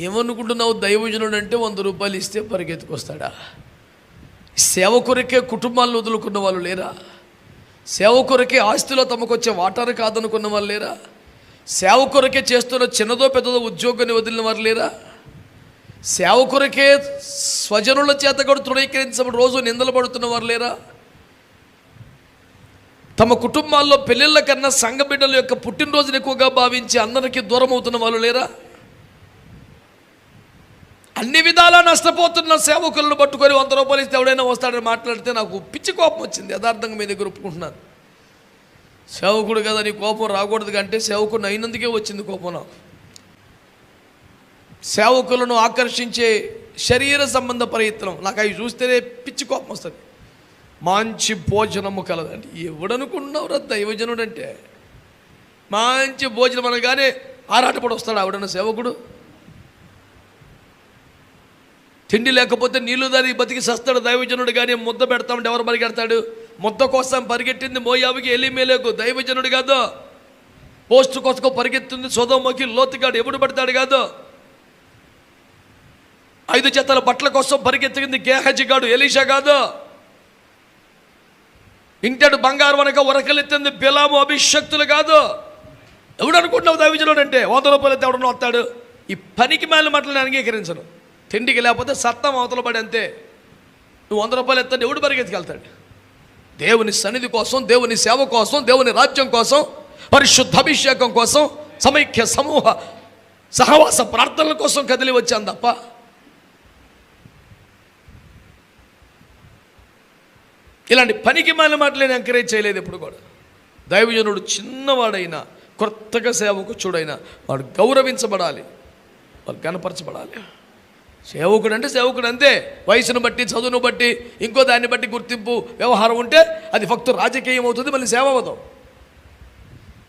ఏమనుకుంటున్నావు? దైవజనుడు అంటే 100 రూపాయలు ఇస్తే పరిగెత్తుకొస్తాడా? సేవ కొరకే కుటుంబాలను వదులుకున్న వాళ్ళు లేరా? సేవ కొరకే ఆస్తిలో తమకు వచ్చే వాటాను కాదనుకున్న వాళ్ళు లేరా? సేవ కొరకే చేస్తున్న చిన్నదో పెద్దదో ఉద్యోగాన్ని వదిలిన వారు లేరా? సేవ కొరకే స్వజనుల చేత కూడా తృణీకరించబడి రోజు నిందలు పడుతున్న వారు లేరా? తమ కుటుంబాల్లో పెళ్ళిళ్ళ కన్నా సంఘ బిడ్డల యొక్క పుట్టినరోజును ఎక్కువగా భావించి అందరికీ దూరం అవుతున్న వాళ్ళు లేరా? అన్ని విధాలా నష్టపోతున్న సేవకులను పట్టుకొని 100 రూపాయలు ఇస్తే ఎవడైనా వస్తాడని మాట్లాడితే నాకు పిచ్చి కోపం వచ్చింది. యథార్థంగా మీ దగ్గర ఒప్పుకుంటున్నాను. సేవకుడు కదా, నీ కోపం రాకూడదు కంటే సేవకుడిని అయినందుకే వచ్చింది కోపం నాకు. సేవకులను ఆకర్షించే శరీర సంబంధ ప్రయత్నం నాకు అవి చూస్తేనే పిచ్చి కోపం వస్తుంది. మంచి భోజనము కలదండి. ఎవడనుకున్నావురా దైవజనుడు అంటే? మంచి భోజనం అనగానే ఆరాటపడి వస్తాడు ఆవిడన్న సేవకుడు. తిండి లేకపోతే నీళ్లు దారి బతికి సస్తాడు దైవజనుడు. కానీ ముద్ద పెడతామంటే ఎవరు పరిగెడతాడు? ముద్ద కోసం పరిగెట్టింది మోయాబుకి, ఎలీమెలెకు. దైవజనుడు కాదు. పోస్టు కోసం పరిగెత్తింది సొదొమకి, లోతుగాడు. ఎప్పుడు పడతాడు కాదు. 5 జతల బట్టల కోసం పరిగెత్తింది గేహజిగాడు, ఎలీషా కాదు. ఇంటడు బంగారు వనక ఉరకలెత్తింది బిలాము, అభిషక్తులు కాదు. ఎవడు అనుకుంటున్నావు దైవజనుడు అంటే? 100 రూపాయలు అయితే ఎవడన్నా వస్తాడు? ఈ పనికి మేల మాటలను అంగీకరించను. తిండికి లేకపోతే సత్తం అవతల పడి అంతే. నువ్వు 100 రూపాయలు ఎత్తండి, ఎవడు పరిగెత్తుకెళ్తాడు? దేవుని సన్నిధి కోసం, దేవుని సేవ కోసం, దేవుని రాజ్యం కోసం, పరిశుద్ధ అభిషేకం కోసం, సమైక్య సమూహ సహవాస ప్రార్థనల కోసం కదిలి వచ్చాను తప్ప ఇలాంటి పనికి మాలిన మాటలు నేను ఎంకరేజ్ చేయలేదు ఎప్పుడు కూడా. దైవజనుడు చిన్నవాడైనా, కొత్తగా సేవకుచుడైనా వాడు గౌరవించబడాలి, వాడు గణపరచబడాలి. సేవకుడు అంటే సేవకుడు అంతే. వయసును బట్టి, చదువును బట్టి, ఇంకో దాన్ని బట్టి గుర్తింపు వ్యవహారం ఉంటే అది ఫక్తు రాజకీయం అవుతుంది, మళ్ళీ సేవ అవుతాం.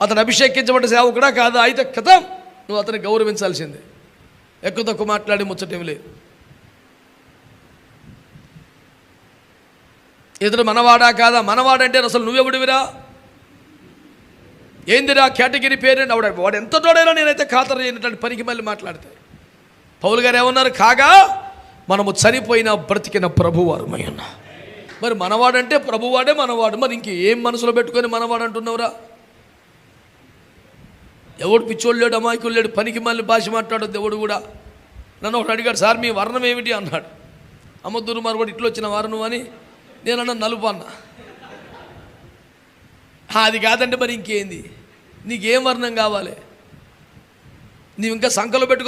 అతను అభిషేకించబడ్డ సేవకుడా కాదా? అయితే కథం, నువ్వు అతన్ని గౌరవించాల్సిందే. ఎక్కువ తక్కువ మాట్లాడి ముచ్చటేం లేదు. ఇతడు మనవాడా కాదా? మనవాడంటే అసలు నువ్వెవడివిరా? ఏందిరా కేటగిరీ పేరేంటి? వాడు ఎంత తోడైనా నేనైతే ఖాతరు చేయనటువంటి పనికి మళ్ళీ మాట్లాడతాను. పౌలు గారు ఏమన్నారు? కాగా మనము చనిపోయిన బ్రతికిన ప్రభువారమై ఉన్నా. మరి మనవాడంటే ప్రభువాడే మనవాడు. మరి ఇంకేం మనసులో పెట్టుకొని మనవాడు అంటున్నావురా? ఎవడు పిచ్చోళ్ళు లేడు, అమాయకులు లేడు, పనికి మళ్ళీ భాష మాట్లాడదు ఎవడు కూడా. నన్ను ఒకటి అడిగాడు, సార్ మీ వర్ణం ఏమిటి అన్నాడు. అమ్మద్దూరు మరి కూడా ఇట్లా వచ్చిన వారు నువ్వు అని. నేనన్నా నలుపు అన్న. అది కాదంటే మరి ఇంకేంది? నీకేం వర్ణం కావాలి? నీవు ఇంకా సంకలో పెట్టుకో.